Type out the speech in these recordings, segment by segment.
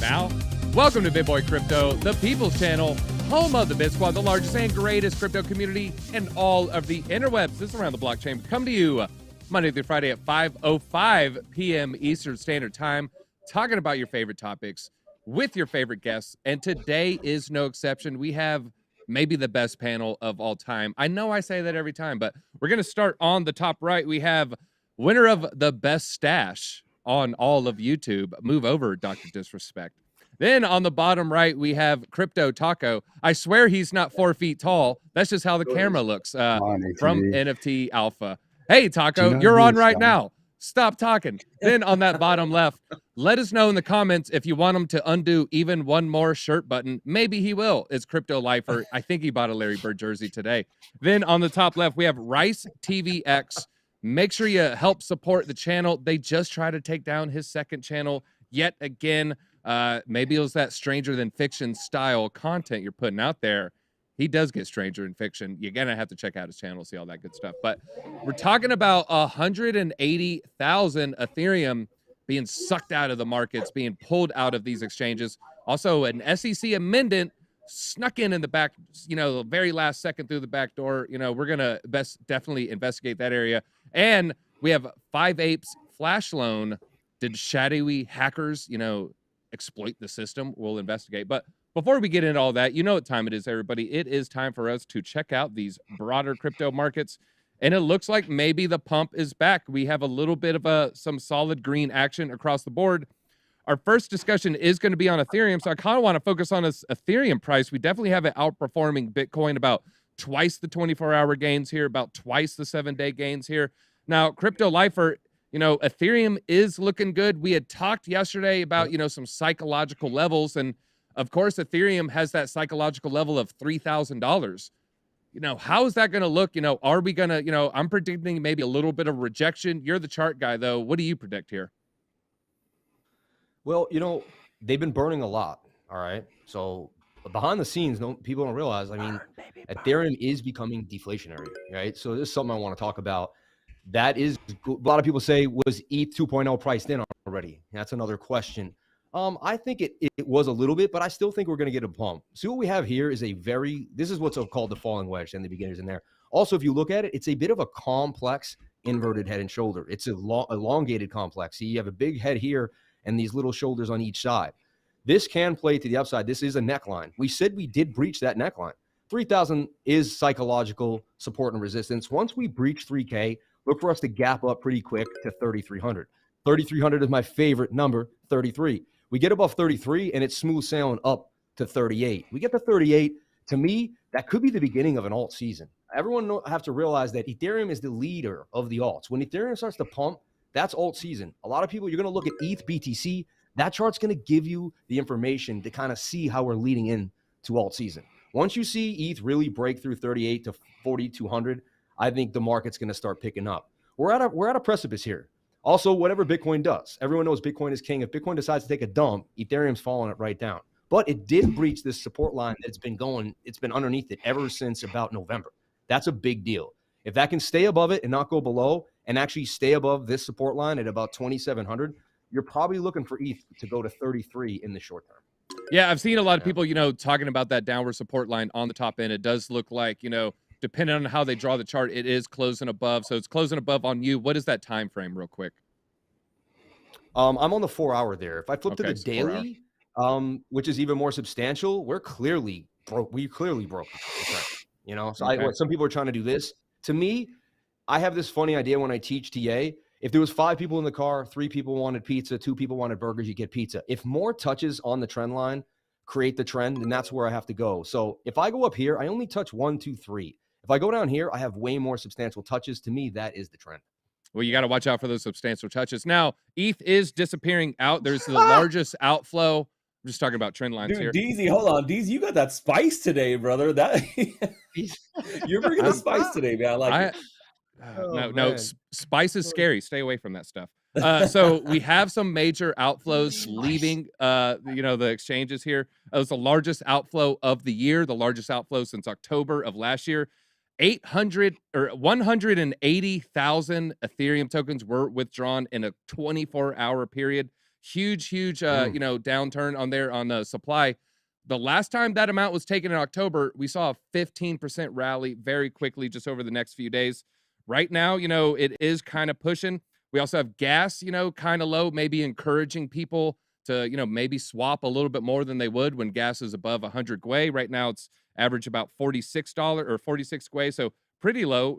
now. Welcome to Big Boy Crypto, the people's channel, home of the BitSquad, the largest and greatest crypto community in all of the interwebs. This is Around the Blockchain. We come to you Monday through Friday at 5:05 p.m. Eastern Standard Time, talking about your favorite topics with your favorite guests. And today is no exception. We have maybe the best panel of all time. I know I say that every time, but we're going to start on the top right. We have winner of the best stash on all of YouTube. Move over, Dr. Disrespect. Then on the bottom right, we have Crypto Taco. I swear he's not 4 feet tall. That's just how the camera looks from NFT Alpha. Hey, Taco, you're on right now. Stop talking. Then on that bottom left, let us know in the comments if you want him to undo even one more shirt button. Maybe he will. It's Crypto Lifer. I think he bought a Larry Bird jersey today. Then on the top left, we have Rice TVx. Make sure you help support the channel. They just tried to take down his second channel yet again. Maybe it was that Stranger Than Fiction style content you're putting out there. He does get Stranger Than Fiction. You're going to have to check out his channel, see all that good stuff. But we're talking about 180,000 Ethereum being sucked out of the markets, being pulled out of these exchanges. Also, an SEC amendment snuck in the back, the very last second through the back door. We're going to definitely investigate that area. And we have 5 Apes flash loan. Did shadowy hackers, exploit the system? We'll investigate. But before we get into all that, you know what time it is, everybody. It is time for us to check out these broader crypto markets. And it looks like maybe the pump is back. We have a little bit of some solid green action across the board. Our first discussion is going to be on Ethereum. So I kind of want to focus on this Ethereum price. We definitely have it outperforming Bitcoin, about twice the 24-hour gains here, about twice the 7-day gains here. Now, Crypto Lifer, Ethereum is looking good. We had talked yesterday about, some psychological levels. And of course, Ethereum has that psychological level of $3,000. How is that going to look? Are we going to, I'm predicting maybe a little bit of rejection. You're the chart guy, though. What do you predict here? Well, they've been burning a lot. All right. So behind the scenes, people don't realize, Ethereum is becoming deflationary, right? So this is something I want to talk about. That is, a lot of people say, was ETH 2.0 priced in already? That's another question. I think it was a little bit, but I still think we're going to get a bump. See, what we have here is this is what's called the falling wedge, and the beginners in there. Also, if you look at it, it's a bit of a complex inverted head and shoulder. It's a elongated complex. See, you have a big head here and these little shoulders on each side. This can play to the upside. This is a neckline. We said we did breach that neckline. 3,000 is psychological support and resistance. Once we breach 3K, look for us to gap up pretty quick to 3,300. 3,300 is my favorite number, 33. We get above 33 and it's smooth sailing up to 38. We get to 38. To me, that could be the beginning of an alt season. Everyone have to realize that Ethereum is the leader of the alts. When Ethereum starts to pump, that's alt season. A lot of people, you're going to look at ETH, BTC. That chart's going to give you the information to kind of see how we're leading in to alt season. Once you see ETH really break through 38 to 4,200, I think the market's going to start picking up. We're at a precipice here. Also, whatever Bitcoin does, everyone knows Bitcoin is king. If Bitcoin decides to take a dump, Ethereum's falling it right down. But it did breach this support line that's been underneath it ever since about November. That's a big deal. If that can stay above it and not go below and actually stay above this support line at about 2,700, you're probably looking for ETH to go to 33 in the short term. Yeah, I've seen a lot of people, talking about that downward support line on the top end. It does look like, depending on how they draw the chart, it is closing above. So it's closing above on you. What is that time frame real quick? I'm on the 4-hour there. If I flip to the daily, which is even more substantial, we clearly broke the trend. So some people are trying to do this. To me, I have this funny idea when I teach TA. If there was 5 people in the car, 3 people wanted pizza, 2 people wanted burgers, you get pizza. If more touches on the trend line create the trend, then that's where I have to go. So if I go up here, I only touch 1, 2, 3. If I go down here, I have way more substantial touches. To me, that is the trend. Well, you got to watch out for those substantial touches. Now, ETH is disappearing out. There's the largest outflow. I'm just talking about trend lines here. DZ, hold on. DZ, you got that spice today, brother. You're bringing the spice today, man. I like it. No, spice is scary. Stay away from that stuff. So we have some major outflows leaving, the exchanges here. It was the largest outflow of the year, the largest outflow since October of last year. 180,000 Ethereum tokens were withdrawn in a 24-hour period. huge downturn on the supply. The last time that amount was taken in October, we saw a 15% rally very quickly just over the next few days. Right now, it is kind of pushing. We also have gas, kind of low, maybe encouraging people to, maybe swap a little bit more than they would when gas is above 100 gwei. Right now, it's average about $46 or 46 gwei. So pretty low,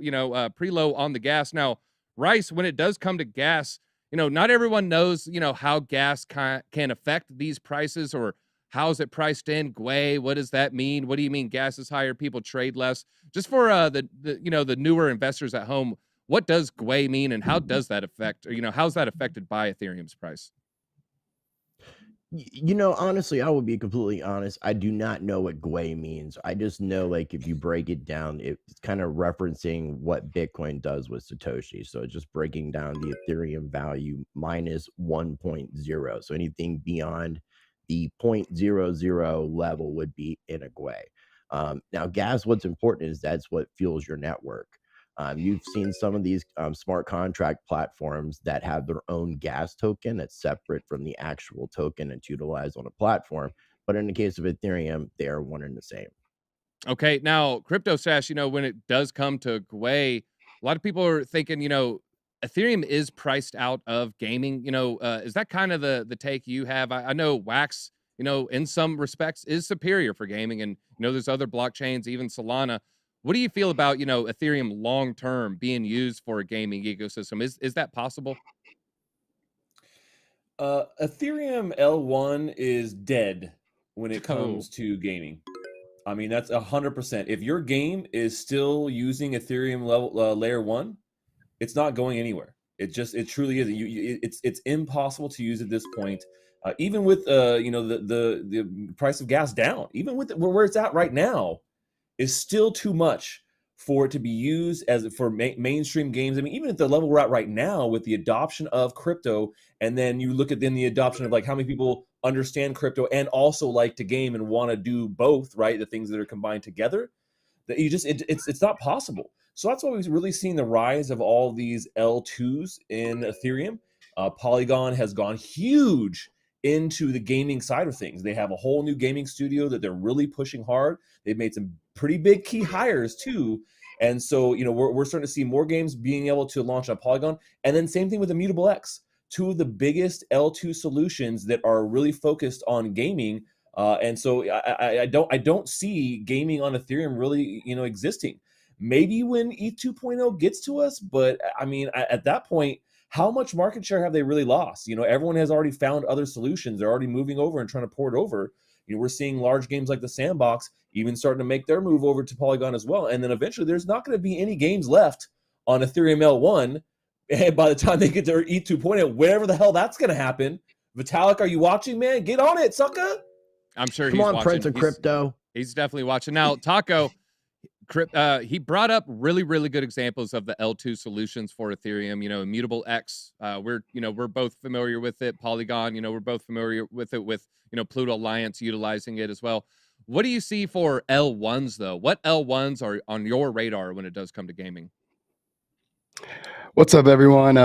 pretty low on the gas. Now, Rice, when it does come to gas, not everyone knows, how gas can affect these prices, or how's it priced in? Gwei, what does that mean? What do you mean gas is higher, people trade less? Just for the newer investors at home, what does gwei mean, and how does that affect, or how's that affected by Ethereum's price? Honestly, I will be completely honest. I do not know what gwei means. I just know, like, if you break it down, it's kind of referencing what Bitcoin does with Satoshi. So it's just breaking down the Ethereum value minus 1.0. So anything beyond the 0.00 level would be in a gwei. Now, gas, what's important is that's what fuels your network. You've seen some of these smart contract platforms that have their own gas token that's separate from the actual token and utilized on a platform. But in the case of Ethereum, they are one and the same. Okay, now crypto Stache, when it does come to gwei, a lot of people are thinking, Ethereum is priced out of gaming. Is that kind of the take you have? I know Wax, in some respects is superior for gaming, and there's other blockchains, even Solana. What do you feel about, Ethereum long term being used for a gaming ecosystem? Is that possible? Ethereum L1 is dead when it comes to gaming. I mean, that's 100%. If your game is still using Ethereum layer 1, it's not going anywhere. It truly is. It's impossible to use at this point. Even with the price of gas down, even with where it's at right now, is still too much for it to be used for mainstream games. I mean, even at the level we're at right now with the adoption of crypto, and then you look at the adoption of, like, how many people understand crypto and also like to game and want to do both, right? The things that are combined together, that it's not possible. So that's why we've really seen the rise of all these L2s in Ethereum. Polygon has gone huge into the gaming side of things. They have a whole new gaming studio that they're really pushing hard. They've made some pretty big key hires too. And so, we're starting to see more games being able to launch on Polygon. And then same thing with Immutable X, two of the biggest L2 solutions that are really focused on gaming. And so I don't see gaming on Ethereum really, existing. Maybe when ETH 2.0 gets to us, but I mean, at that point, how much market share have they really lost? Everyone has already found other solutions. They're already moving over and trying to port over. We're seeing large games like the Sandbox even starting to make their move over to Polygon as well. And then eventually there's not going to be any games left on Ethereum L1. And by the time they get to ETH 2.0, wherever the hell that's going to happen. Vitalik, are you watching, man? Get on it, sucker. I'm sure Come he's on, watching. Prince of Crypto. He's definitely watching. Now, Taco, he brought up really, really good examples of the L2 solutions for Ethereum. Immutable X. We're both familiar with it. Polygon. We're both familiar with it. With Pluto Alliance utilizing it as well. What do you see for L1s though? What L1s are on your radar when it does come to gaming? What's up, everyone?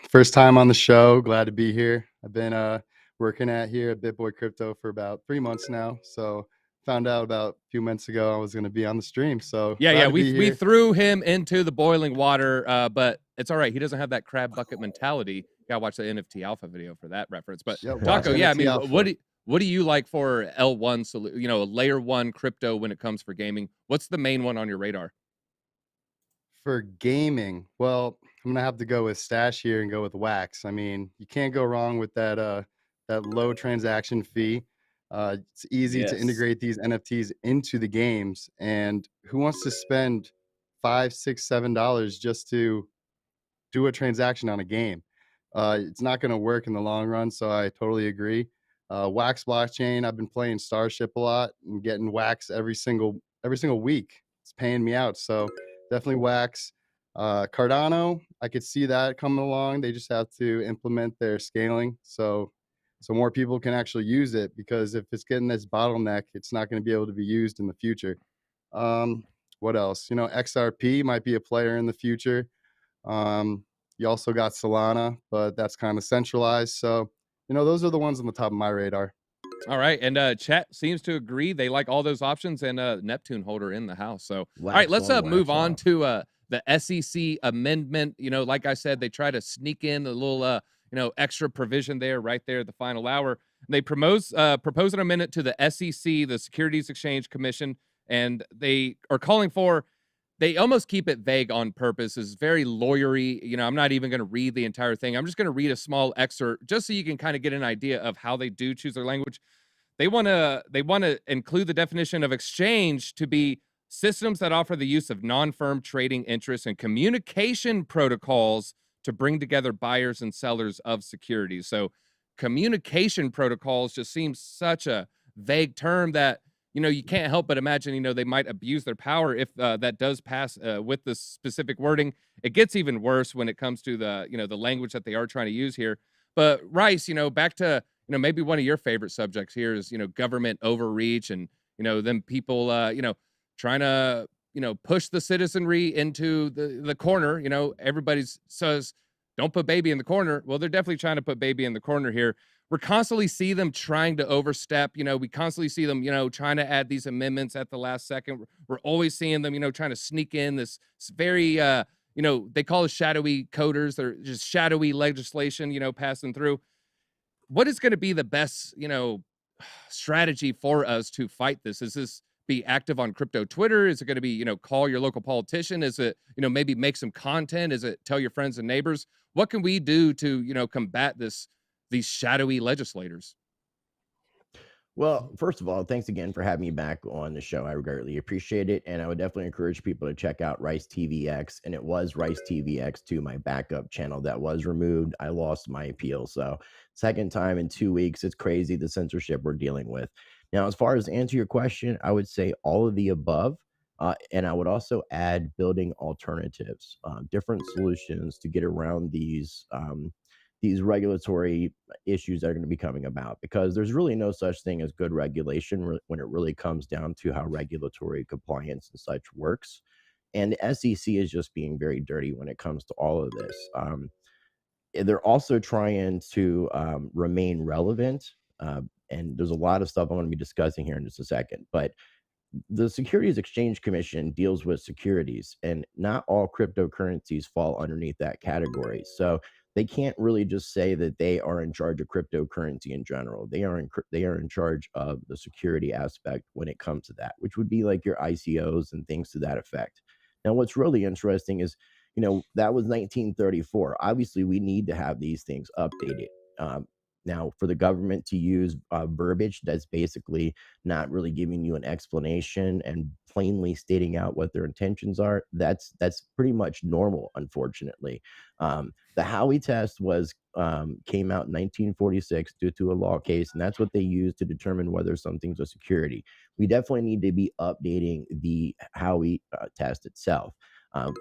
First time on the show. Glad to be here. I've been working here at BitBoy Crypto for about 3 months now. So found out about a few months ago I was going to be on the stream. So yeah, we threw him into the boiling water, but it's all right. He doesn't have that crab bucket mentality. You gotta watch the NFT Alpha video for that reference. But Taco, yeah, I mean, Alpha. What do you like for L1 layer 1 crypto when it comes for gaming? What's the main one on your radar? For gaming, well, I'm gonna have to go with Stache here and go with Wax. I mean, you can't go wrong with that low transaction fee. It's easy to integrate these NFTs into the games, and who wants to spend $5, $6, $7 just to do a transaction on a game? It's not going to work in the long run. So I totally agree. Wax blockchain, I've been playing Starship a lot and getting Wax every single week. It's paying me out. So definitely Wax. Cardano, I could see that coming along. They just have to implement their scaling so more people can actually use it, because if it's getting this bottleneck, it's not going to be able to be used in the future. What else? XRP might be a player in the future. You also got Solana, but that's kind of centralized. So, those are the ones on the top of my radar. All right, and chat seems to agree. They like all those options, and Neptune holder in the house. So, all right, let's move on to the SEC amendment. Like I said, they try to sneak in a little extra provision there, right there at the final hour. They propose an amendment to the SEC, the Securities Exchange Commission, and they are calling for. They almost keep it vague on purpose. It's very lawyery. I'm not even going to read the entire thing. I'm just going to read a small excerpt just so you can kind of get an idea of how they do choose their language. They want to include the definition of exchange to be systems that offer the use of non-firm trading interests and communication protocols to bring together buyers and sellers of securities. So communication protocols just seems such a vague term that you can't help but imagine, they might abuse their power if that does pass with this specific wording. It gets even worse when it comes to the, the language that they are trying to use here. But Rice, back to, maybe one of your favorite subjects here is, government overreach and, them people, trying to, push the citizenry into the corner. Everybody says, don't put baby in the corner. Well, they're definitely trying to put baby in the corner here. We constantly see them trying to overstep. We constantly see them, trying to add these amendments at the last second. We're always seeing them, trying to sneak in this very, they call it shadowy coders. They're just shadowy legislation, passing through. What is going to be the best, strategy for us to fight this? Is this be active on crypto Twitter? Is it going to be, call your local politician? Is it, maybe make some content? Is it tell your friends and neighbors? What can we do to, combat these shadowy legislators? Well, first of all, thanks again for having me back on the show. I greatly appreciate it. And I would definitely encourage people to check out Rice TVx. And it was Rice TVx to my backup channel that was removed. I lost my appeal. So second time in 2 weeks. It's crazy the censorship we're dealing with. Now, as far as to answer your question, I would say all of the above. And I would also add building alternatives, different solutions to get around these regulatory issues that are going to be coming about, because there's really no such thing as good regulation when it really comes down to how regulatory compliance and such works. And the SEC is just being very dirty when it comes to all of this. They're also trying to remain relevant. And there's a lot of stuff I'm going to be discussing here in just a second. But the Securities Exchange Commission deals with securities, and not all cryptocurrencies fall underneath that category. So they can't really just say that they are in charge of cryptocurrency in general. They are in charge of the security aspect when it comes to that, which would be like your ICOs and things to that effect. Now, what's really interesting is, that was 1934. Obviously, we need to have these things updated. Now, for the government to use verbiage that's basically not really giving you an explanation and plainly stating out what their intentions are, that's pretty much normal, unfortunately. The Howey test came out in 1946 due to a law case, and that's what they use to determine whether something's a security. We definitely need to be updating the Howey test itself.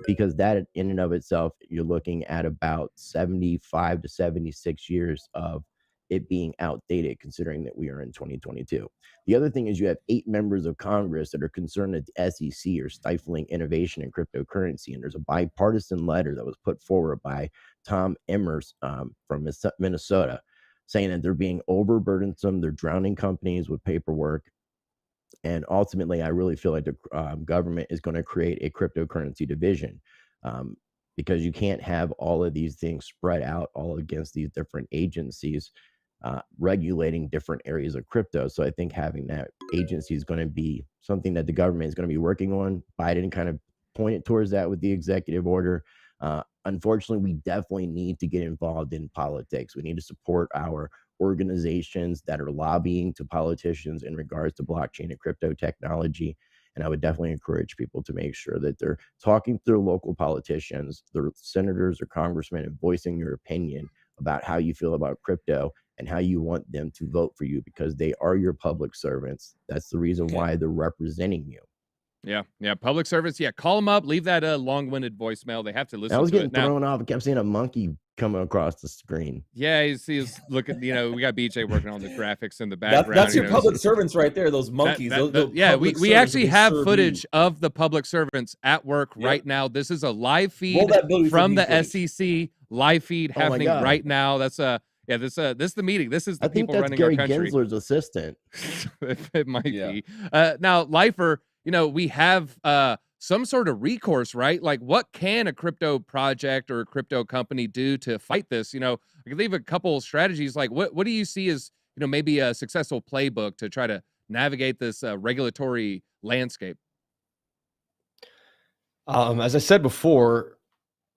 Because that in and of itself, you're looking at about 75 to 76 years of it being outdated, considering that we are in 2022. The other thing is you have 8 members of Congress that are concerned that the SEC are stifling innovation in cryptocurrency. And there's a bipartisan letter that was put forward by Tom Emmers from Minnesota, saying that they're being overburdensome. They're drowning companies with paperwork. And ultimately, I really feel like the government is going to create a cryptocurrency division, because you can't have all of these things spread out all against these different agencies regulating different areas of crypto. So I think having that agency is going to be something that the government is going to be working on. Biden kind of pointed towards that with the executive order. Unfortunately, we definitely need to get involved in politics. We need to support our organizations that are lobbying to politicians in regards to blockchain and crypto technology. And I would definitely encourage people to make sure that they're talking to their local politicians, their senators or congressmen, and voicing your opinion about how you feel about crypto and how you want them to vote for you, because they are your public servants. That's the reason why they're representing you. Yeah. Public service. Yeah. Call them up. Leave that long-winded voicemail. They have to listen to it. I was getting thrown off. I kept seeing a monkey coming across the screen. Yeah. He's looking, we got BJ working on the graphics in the background. That's your public servants right there. Those monkeys. We actually have footage of the public servants at work right now. This is a live feed from the SEC live feed happening right now. That's Yeah, this is the meeting. This is the I think people that's running Gary our country. Gensler's assistant. It might Yeah. be. Now, Lifer, we have some sort of recourse, right? Like, what can a crypto project or a crypto company do to fight this? I can leave a couple of strategies. Like, what do you see as, maybe a successful playbook to try to navigate this regulatory landscape? As I said before,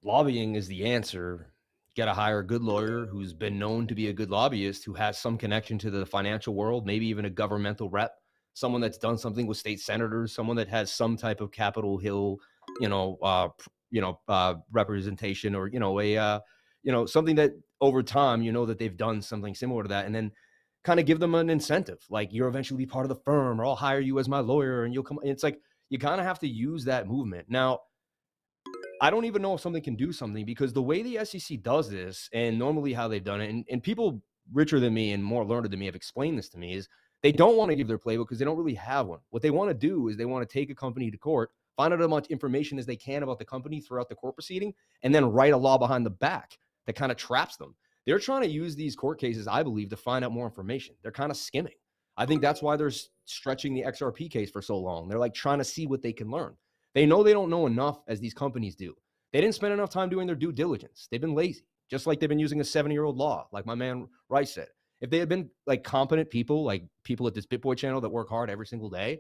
lobbying is the answer. You got to hire a good lawyer who's been known to be a good lobbyist, who has some connection to the financial world, maybe even a governmental rep, someone that's done something with state senators, someone that has some type of Capitol Hill, representation, or something that over time that they've done something similar to that, and then kind of give them an incentive, like you're eventually be part of the firm, or I'll hire you as my lawyer, and you'll come. It's like you kind of have to use that movement now. I don't even know if something can do something, because the way the SEC does this, and normally how they've done it, and people richer than me and more learned than me have explained this to me, is they don't want to give their playbook because they don't really have one. What they want to do is they want to take a company to court, find out as much information as they can about the company throughout the court proceeding, and then write a law behind the back that kind of traps them. They're trying to use these court cases, I believe, to find out more information. They're kind of skimming. I think that's why they're stretching the XRP case for so long. They're like trying to see what they can learn. They know they don't know enough, as these companies do. They didn't spend enough time doing their due diligence. They've been lazy, just like they've been using a 70-year-old law, like my man Rice said. If they had been like competent people, like people at this BitBoy channel that work hard every single day,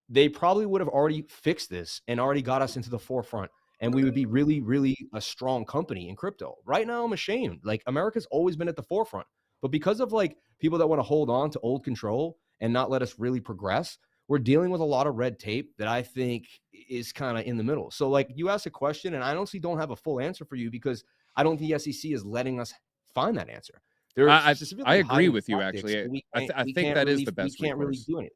they probably would have already fixed this and already got us into the forefront, and we would be really, really a strong company in crypto. Right now, I'm ashamed. Like, America's always been at the forefront, but because of like people that want to hold on to old control and not let us really progress, we're dealing with a lot of red tape that I think is kind of in the middle. So like, you asked a question, and I honestly don't have a full answer for you, because I don't think the SEC is letting us find that answer. I agree with you, actually. I think that is the best recourse. We can't really do it.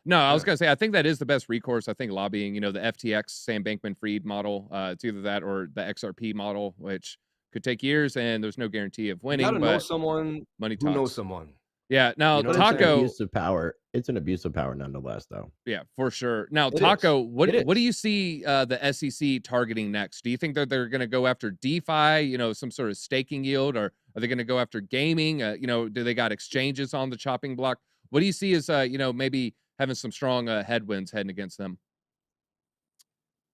No, I was going to say, I think that is the best recourse. I think lobbying, the FTX, Sam Bankman-Fried model, it's either that or the XRP model, which could take years, and there's no guarantee of winning. You gotta know someone money who talks. knows someone. Yeah. Now, You know But it's an Taco. abuse of power. It's an abuse of power nonetheless, though. Yeah, for sure. Now, It Taco, is. what It do is. you see the SEC targeting next? Do you think that they're going to go after DeFi, some sort of staking yield, or are they going to go after gaming? Do they got exchanges on the chopping block? What do you see as, maybe having some strong headwinds heading against them?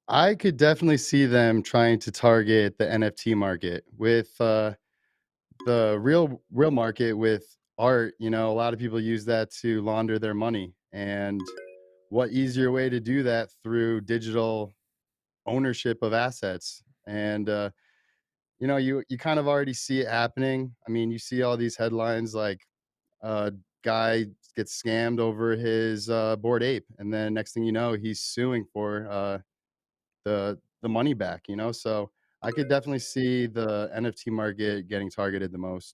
I could definitely see them trying to target the NFT market with the real market with art. A lot of people use that to launder their money, and what easier way to do that through digital ownership of assets? And you kind of already see it happening. I mean, you see all these headlines like guy gets scammed over his Bored Ape, and then next thing you know, he's suing for the money back. So I could definitely see the NFT market getting targeted the most.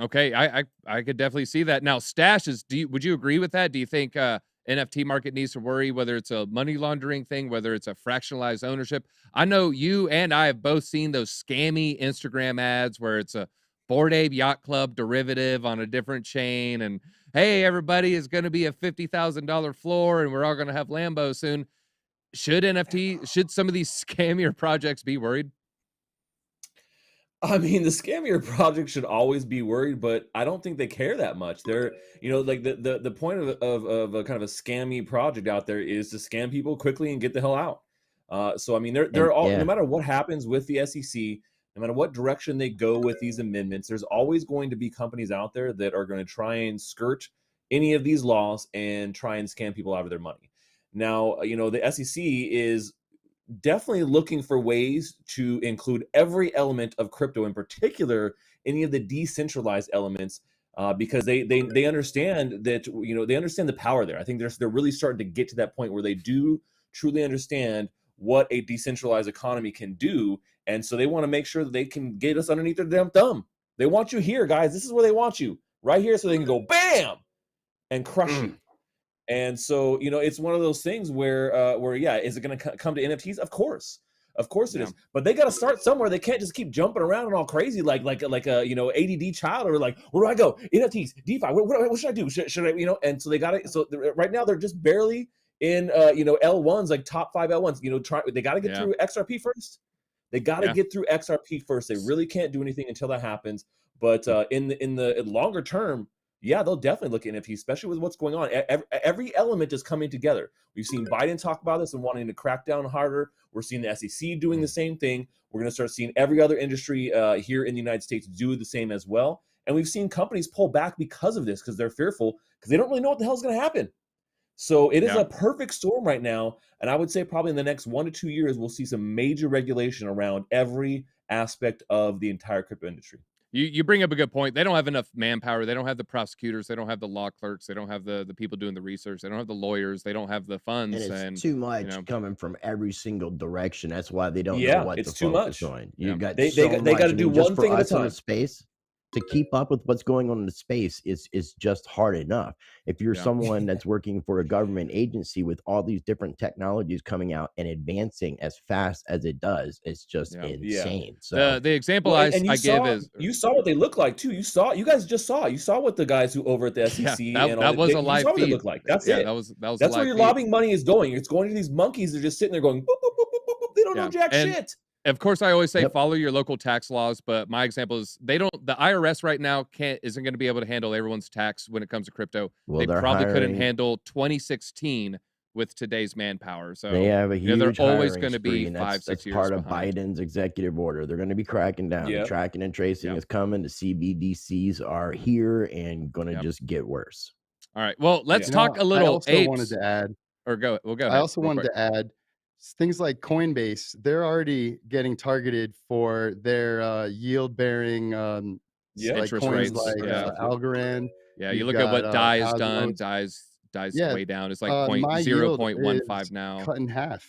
Okay, I could definitely see that. Now, Stache, would you agree with that? Do you think NFT market needs to worry, whether it's a money laundering thing, whether it's a fractionalized ownership? I know you and I have both seen those scammy Instagram ads where it's a Bored Ape Yacht Club derivative on a different chain, and hey, everybody, is going to be a $50,000 floor, and we're all going to have Lambos soon. Should some of these scammier projects be worried? I mean, the scammier project should always be worried, but I don't think they care that much. They're, like the point of a kind of a scammy project out there is to scam people quickly and get the hell out. So I mean, they're all, no matter what happens with the SEC, no matter what direction they go with these amendments, there's always going to be companies out there that are going to try and skirt any of these laws and try and scam people out of their money. Now, the SEC is definitely looking for ways to include every element of crypto, in particular any of the decentralized elements, because they understand that they understand the power there. I think they're really starting to get to that point where they do truly understand what a decentralized economy can do, and so they want to make sure that they can get us underneath their damn thumb. They want you here, guys. This is where they want you, right here, so they can go bam and crush you. And so, it's one of those things where yeah, is it going to come to NFTs? Of course it is. But they got to start somewhere. They can't just keep jumping around and all crazy like a ADD child, or like, where do I go? NFTs, DeFi. What should I do? Should I And so they got to. So right now they're just barely in L1s, like top 5 L1s. They got to get through XRP first. They got to get through XRP first. They really can't do anything until that happens. But in the longer term, yeah, they'll definitely look at NFT, especially with what's going on. Every element is coming together. We've seen Biden talk about this and wanting to crack down harder. We're seeing the SEC doing the same thing. We're going to start seeing every other industry here in the United States do the same as well. And we've seen companies pull back because of this, because they're fearful, because they don't really know what the hell is going to happen. So it is a perfect storm right now. And I would say probably in the next 1 to 2 years, we'll see some major regulation around every aspect of the entire crypto industry. You bring up a good point. They don't have enough manpower. They don't have the prosecutors. They don't have the law clerks. They don't have the people doing the research. They don't have the lawyers. They don't have the funds. And it's too much coming from every single direction. That's why they don't know Yeah, what to it's too focus much. on. You got They so got much. to I do mean, just one for thing at a us in the time. space to keep up with what's going on in the space is just hard enough. If you're someone that's working for a government agency with all these different technologies coming out and advancing as fast as it does, it's just insane. So the example I give is you saw what they look like too. You guys just saw. You saw what the guys who over at the SEC and that was a live you saw what feed. they look like. That's it. That was That's where your lobbying money is going. It's going to these monkeys. They're just sitting there going boop, boop, boop, boop, boop, boop. They don't know jack shit. Of course, I always say follow your local tax laws, but my example is the IRS right now isn't going to be able to handle everyone's tax when it comes to crypto. Well, they probably couldn't hiring- handle 2016 with today's manpower. So they have a huge they're always hiring going to be spree, and 5-6 that's years part of behind. Biden's executive order. They're going to be cracking down. The tracking and tracing is coming. The CBDCs are here and going to just get worse. All right. Well, let's talk a little. I also apes. wanted to add. Or go. We'll go. I also wanted to add things like Coinbase. They're already getting targeted for their yield-bearing like interest coins rates. like Algorand. Yeah, you look at what DAI has done. DAI's way down. It's like 0.15 now. Cut in half.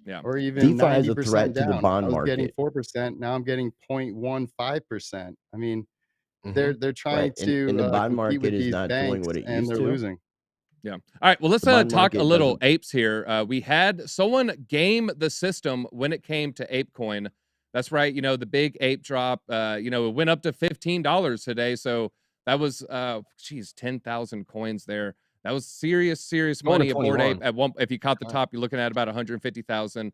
Yeah. Or even DeFi is a 90% threat to the down. bond I was market. getting 4%. Now I'm getting 0.15%. I mean, they're trying to and the bond compete market with is these not doing banks, what it and used they're to. losing. Yeah. All right. Well, let's talk a little apes here. We had someone game the system when it came to ApeCoin. That's right. You know, the big ape drop, it went up to $15 today. So that was, 10,000 coins there. That was serious money aboard Ape. At one, if you caught the top, you're looking at about 150,000,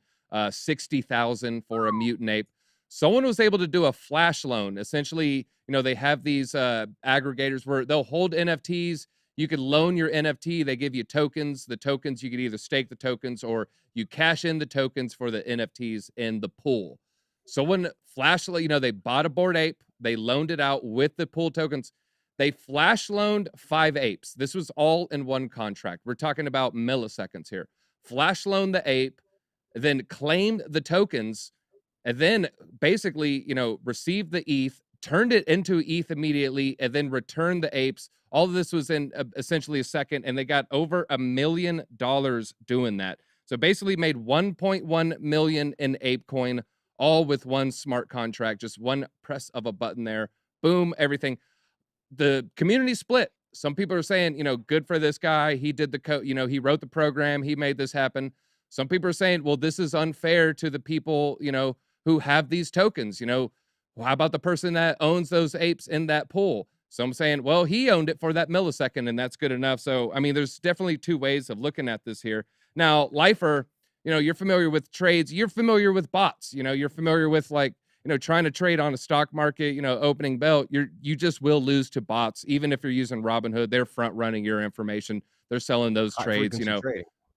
60,000 for a mutant ape. Someone was able to do a flash loan. Essentially, they have these aggregators where they'll hold NFTs. You could loan your NFT. They give you tokens. The tokens, you could either stake the tokens or you cash in the tokens for the NFTs in the pool. Someone flash, they bought a Bored Ape. They loaned it out with the pool tokens. They flash loaned 5 apes. This was all in one contract. We're talking about milliseconds here. Flash loaned the ape, then claimed the tokens, and then basically, received the ETH, turned it into ETH immediately, and then returned the apes. All of this was in essentially a second, and they got over $1 million doing that. So basically made 1.1 million in ApeCoin, all with one smart contract, just one press of a button there. Boom, everything. The community split. Some people are saying, good for this guy. He did the code, he wrote the program. He made this happen. Some people are saying, well, this is unfair to the people, who have these tokens. How about the person that owns those apes in that pool? Some saying, well, he owned it for that millisecond and that's good enough. So, I mean, there's definitely two ways of looking at this here. Now, Lifer, you're familiar with trades. You're familiar with bots. You're familiar with trying to trade on a stock market, opening bell. You just will lose to bots. Even if you're using Robinhood, they're front running your information. They're selling those trades,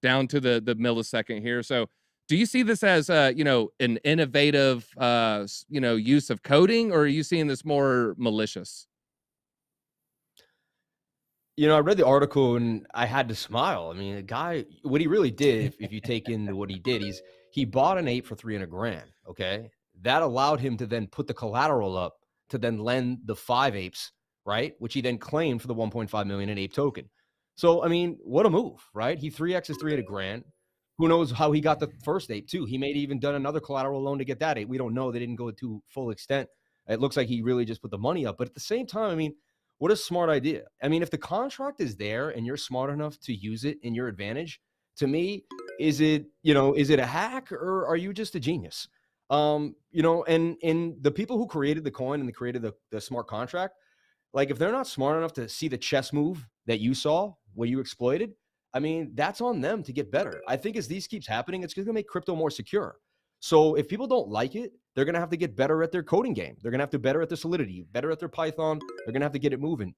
down to the millisecond here. So do you see this as, an innovative, use of coding, or are you seeing this more malicious? I read the article and I had to smile. I mean, the guy, what he really did, if you take into what he did, he bought an ape for $300,000. Okay. That allowed him to then put the collateral up to then lend the 5 apes, right? Which he then claimed for the 1.5 million in ape token. So, I mean, what a move, right? He 3x's $300,000. Who knows how he got the first ape too? He may have even done another collateral loan to get that ape. We don't know. They didn't go to full extent. It looks like he really just put the money up. But at the same time, I mean, what a smart idea. I mean, if the contract is there and you're smart enough to use it in your advantage, to me, is it a hack, or are you just a genius? And the people who created the coin and they created the smart contract, like if they're not smart enough to see the chess move that you saw, where you exploited, I mean, that's on them to get better. I think as these keeps happening, it's going to make crypto more secure. So if people don't like it, they're going to have to get better at their coding game. They're going to have to better at their Solidity, better at their Python. They're going to have to get it moving.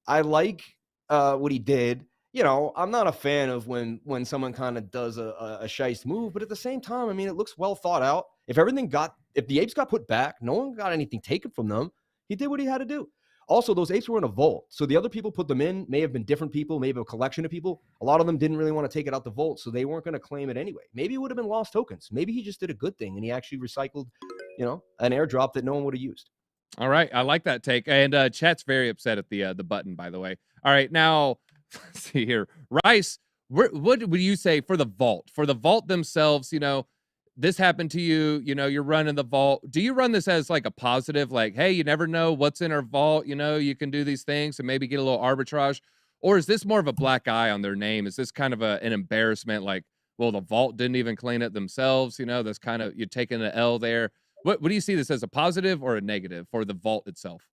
I like what he did. You know, I'm not a fan of when someone kind of does a shiest move, but at the same time, I mean, it looks well thought out. If the apes got put back, no one got anything taken from them. He did what he had to do. Also, those apes were in a vault. So the other people put them in may have been different people, maybe a collection of people. A lot of them didn't really want to take it out the vault, so they weren't going to claim it anyway. Maybe it would have been lost tokens. Maybe he just did a good thing and he actually recycled, you know, an airdrop that no one would have used. All right. I like that take. And chat's very upset at the button, by the way. All right. Now, let's see here. Rice, what would you say for the vault? For the vault themselves, you know, this happened to you, you know, you're running the vault. Do you run this as like a positive, like, hey, you never know what's in our vault, you know, you can do these things and maybe get a little arbitrage? Or is this more of a black eye on their name? Is this kind of an embarrassment, like, well, the vault didn't even clean it themselves, you know, that's kind of, you're taking an L there. What do you see this as, a positive or a negative for the vault itself?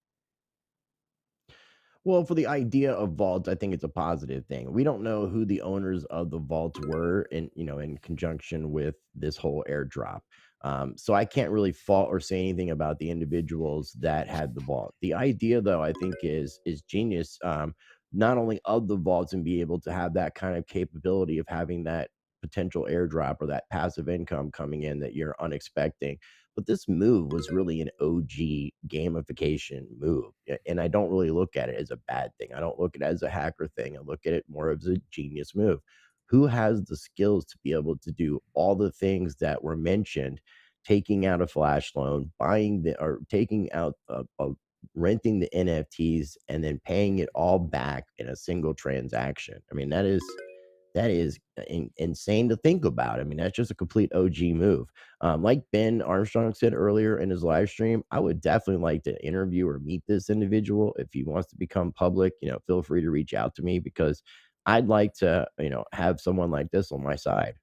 Well, for the idea of vaults, I think it's a positive thing. We don't know who the owners of the vaults were in conjunction with this whole airdrop. So I can't really fault or say anything about the individuals that had the vault. The idea, though, I think is genius. Not only of the vaults and be able to have that kind of capability of having that potential airdrop or that passive income coming in that you're unexpecting. But this move was really an OG gamification move. And I don't really look at it as a bad thing. I don't look at it as a hacker thing. I look at it more as a genius move. Who has the skills to be able to do all the things that were mentioned, taking out a flash loan, taking out renting the NFTs and then paying it all back in a single transaction? I mean, that is insane to think about. I mean, that's just a complete OG move. Like Ben Armstrong said earlier in his live stream, I would definitely like to interview or meet this individual. If he wants to become public, you know, feel free to reach out to me, because I'd like to, you know, have someone like this on my side.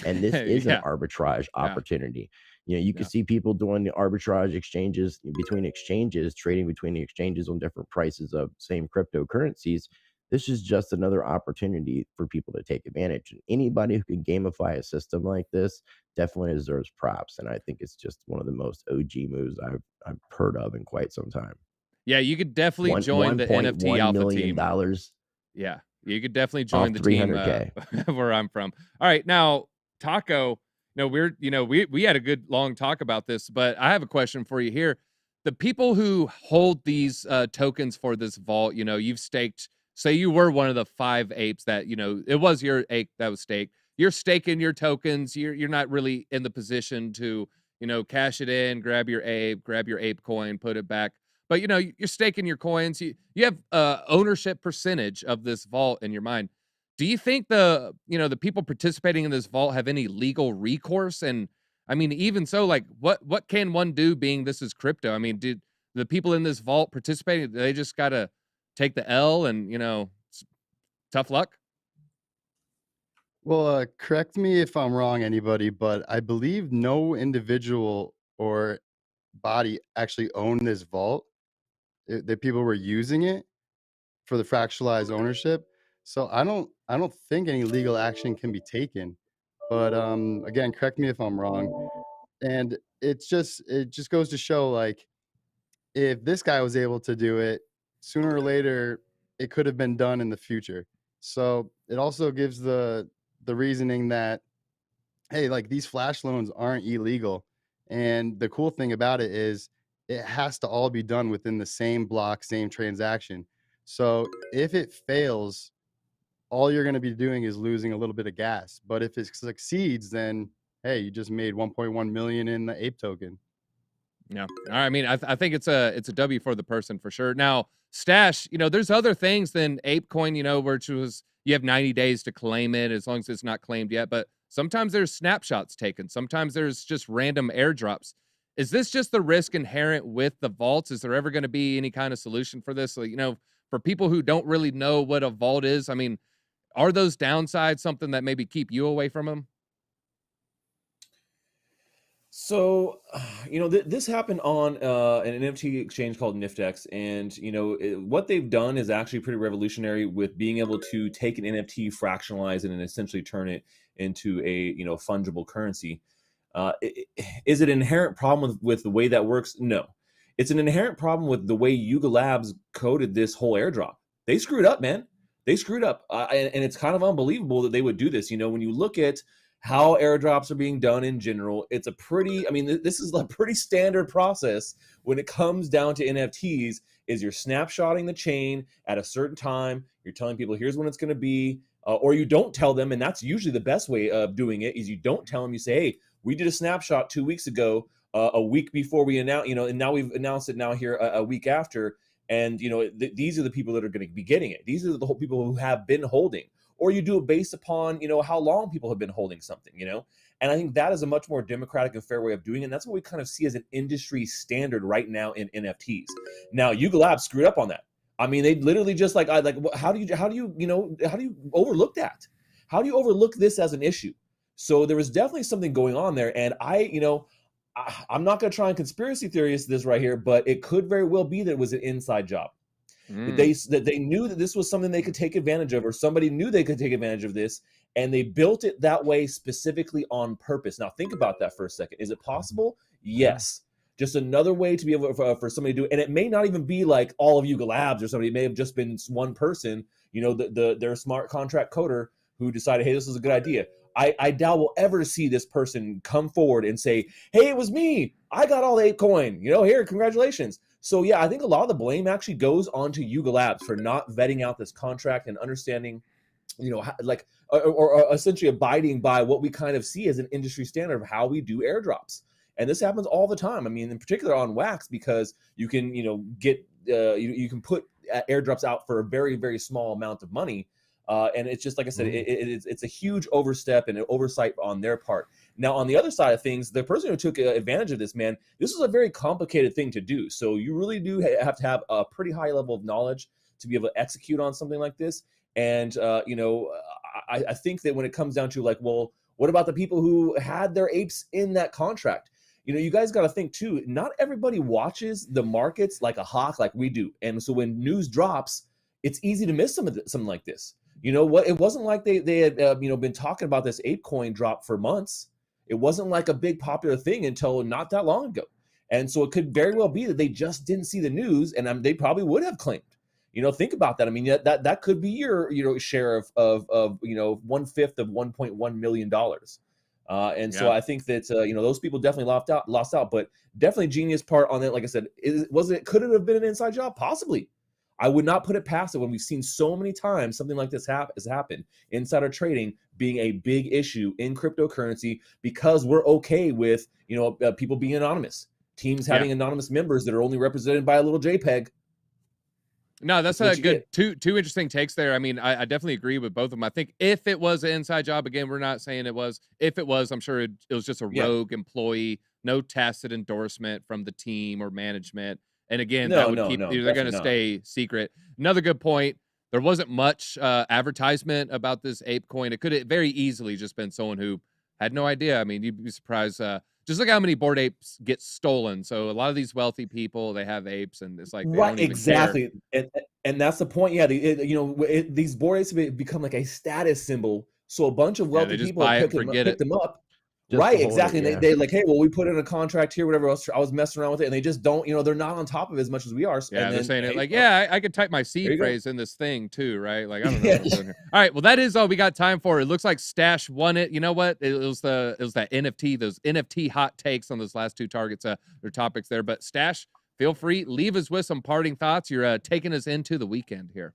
And this is an arbitrage opportunity. You know, you can see people doing the arbitrage exchanges between exchanges, trading between the exchanges on different prices of same cryptocurrencies. This is just another opportunity for people to take advantage. And anybody who can gamify a system like this definitely deserves props. And I think it's just one of the most OG moves I've heard of in quite some time. Yeah, you could definitely join the NFT alpha team. Yeah, you could definitely join the team where I'm from. All right, now Taco. No, we had a good long talk about this, but I have a question for you here. The people who hold these tokens for this vault, you know, you've staked. Say you were one of the 5 apes that, you know, it was your ape that was staked. You're staking your tokens. You're not really in the position to, you know, cash it in, grab your ape coin, put it back. But, you know, you're staking your coins. You have ownership percentage of this vault in your mind. Do you think the people participating in this vault have any legal recourse? And I mean, even so, like, what can one do, being this is crypto? I mean, did the people in this vault participating, they just got to take the L and, you know, tough luck? Well, correct me if I'm wrong, anybody, but I believe no individual or body actually owned this vault. That people were using it for the fractionalized ownership. So I don't think any legal action can be taken. But again, correct me if I'm wrong. And it just goes to show, like, if this guy was able to do it, sooner or later it could have been done in the future. So it also gives the reasoning that, hey, like, these flash loans aren't illegal. And the cool thing about it is it has to all be done within the same block, same transaction. So if it fails, all you're going to be doing is losing a little bit of gas. But if it succeeds, then hey, you just made 1.1 million in the ape token. Yeah. I mean, I think it's a W for the person for sure. Now, Stache, you know, there's other things than ApeCoin, you know, which was, you have 90 days to claim it as long as it's not claimed yet. But sometimes there's snapshots taken. Sometimes there's just random airdrops. Is this just the risk inherent with the vaults? Is there ever going to be any kind of solution for this? Like, you know, for people who don't really know what a vault is, I mean, are those downsides something that maybe keep you away from them? So, you know, this happened on an NFT exchange called NiftX, and you know what they've done is actually pretty revolutionary with being able to take an NFT, fractionalize it, and essentially turn it into a fungible currency. Is it an inherent problem with the way that works? No. It's an inherent problem with the way Yuga Labs coded this whole airdrop. They screwed up, man. They screwed up. And it's kind of unbelievable that they would do this. You know, when you look at how airdrops are being done in general, it's a pretty, I mean, this is a pretty standard process when it comes down to NFTs. Is you're snapshotting the chain at a certain time. You're telling people, here's when it's going to be, or you don't tell them. And that's usually the best way of doing it, is you don't tell them. You say, hey, we did a snapshot 2 weeks ago, a week before we announced, you know, and now we've announced it now here a week after. And, you know, these are the people that are going to be getting it. These are the whole people who have been holding. Or you do it based upon, you know, how long people have been holding something, you know. And I think that is a much more democratic and fair way of doing it. And that's what we kind of see as an industry standard right now in NFTs. Now, Yuga Labs screwed up on that. I mean, they literally just like, how do you overlook that? How do you overlook this as an issue? So there was definitely something going on there. And I'm not going to try and conspiracy theorist this right here, but it could very well be that it was an inside job. That they knew that this was something they could take advantage of, or somebody knew they could take advantage of this, and they built it that way specifically on purpose. Now, think about that for a second. Is it possible? Yes. Just another way to be able for somebody to do it. And it may not even be like all of Yuga Labs or somebody. It may have just been one person, you know, their smart contract coder who decided, hey, this is a good idea. I doubt we'll ever see this person come forward and say, hey, it was me. I got all the ApeCoin. You know, here, congratulations. So, yeah, I think a lot of the blame actually goes on to Yuga Labs for not vetting out this contract and understanding, you know, like, or essentially abiding by what we kind of see as an industry standard of how we do airdrops. And this happens all the time. I mean, in particular on Wax, because you can, you know, get, you can put airdrops out for a very, very small amount of money. And it's just, like I said, it's a huge overstep and an oversight on their part. Now, on the other side of things, the person who took advantage of this, man, this is a very complicated thing to do. So you really do have to have a pretty high level of knowledge to be able to execute on something like this. And, you know, I think that when it comes down to like, well, what about the people who had their apes in that contract? You know, you guys got to think too, not everybody watches the markets like a hawk like we do. And so when news drops, it's easy to miss something like this. You know what? It wasn't like they had you know, been talking about this ApeCoin drop for months. It wasn't like a big popular thing until not that long ago. And so it could very well be that they just didn't see the news, and they probably would have claimed. You know, think about that. I mean, that could be your, you know, share of you know, 1/5 of $1.1 million. And so I think that you know, those people definitely lost out. But definitely genius part on it. Like I said, could it have been an inside job? Possibly. I would not put it past it when we've seen so many times something like this has happened. Insider trading being a big issue in cryptocurrency, because we're okay with, you know, people being anonymous, teams having anonymous members that are only represented by a little JPEG. No, that's a good two interesting takes there. I mean, I definitely agree with both of them. I think if it was an inside job, again, we're not saying it was. If it was, I'm sure it was just a rogue employee, no tacit endorsement from the team or management. And again, that would keep, they're going to stay secret. Another good point. There wasn't much advertisement about this ApeCoin. It could have very easily just been someone who had no idea. I mean, you'd be surprised. Just look how many Bored Apes get stolen. So a lot of these wealthy people, they have apes, and it's like, they don't even care. And that's the point. Yeah, you know, these Bored Apes have become like a status symbol. So a bunch of wealthy people pick them up. Right, exactly. They like, hey, well, we put in a contract here, whatever else. I was messing around with it, and they just don't, you know, they're not on top of it as much as we are. Yeah, they're saying it like, I could type my seed phrase in this thing too, right? Like, I don't know what I'm doing here. All right, well, that is all we got time for. It looks like Stache won it. You know what? It was that NFT, those NFT hot takes on those last two targets, their topics there. But Stache, feel free, leave us with some parting thoughts. You're taking us into the weekend here.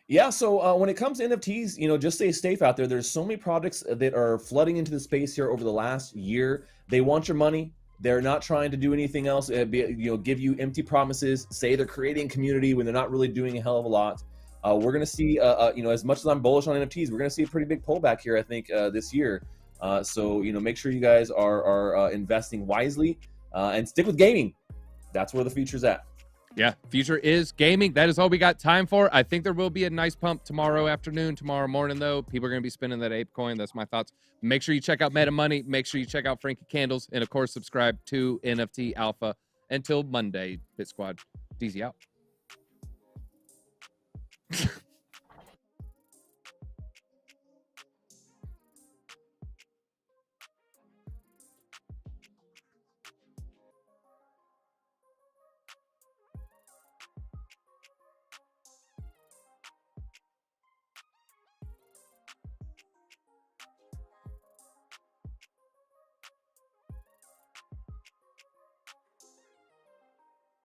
Yeah, so when it comes to NFTs, you know, just stay safe out there. There's so many products that are flooding into the space here over the last year. They want your money. They're not trying to do anything else, you know, give you empty promises, say they're creating community when they're not really doing a hell of a lot. We're going to see, you know, as much as I'm bullish on NFTs, we're going to see a pretty big pullback here, I think, this year. So, you know, make sure you guys are investing wisely and stick with gaming. That's where the future's at. Yeah, future is gaming. That is all we got time for. I think there will be a nice pump tomorrow afternoon, tomorrow morning, though. People are going to be spending that ApeCoin. That's my thoughts. Make sure you check out Meta Money. Make sure you check out Frankie Candles. And, of course, subscribe to NFT Alpha. Until Monday, BitSquad. DZ out.